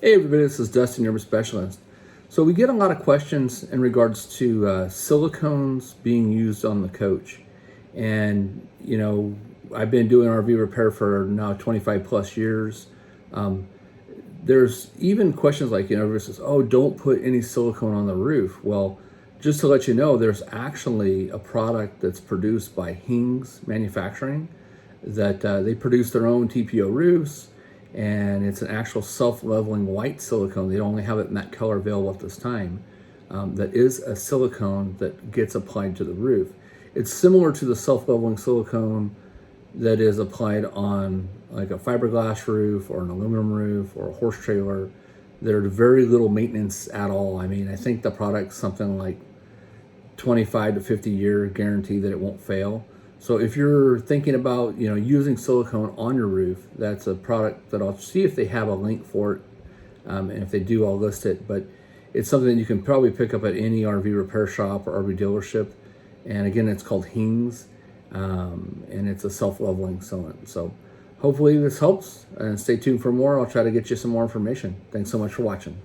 Hey everybody, this is Dustin, your specialist. So we get a lot of questions in regards to silicones being used on the coach. And, I've been doing RV repair for now 25 plus years. Um, there's even questions like, everybody says, oh, don't put any silicone on the roof. Well, just to let you know, there's actually a product that's produced by Hings Manufacturing that they produce their own TPO roofs, and it's an actual self-leveling white silicone. They only have it in that color available at this time. That is a silicone that gets applied to the roof. It's similar to the self-leveling silicone that is applied on like a fiberglass roof or an aluminum roof or a horse trailer. There's very little maintenance at all. I mean, I think the product's something like 25 to 50 year guarantee that it won't fail. So if you're thinking about, using silicone on your roof, that's a product that I'll see if they have a link for it. And if they do, I'll list it. But it's something that you can probably pick up at any RV repair shop or RV dealership. And again, it's called Hings, and it's a self-leveling cylinder. So hopefully this helps, and stay tuned for more. I'll try to get you some more information. Thanks so much for watching.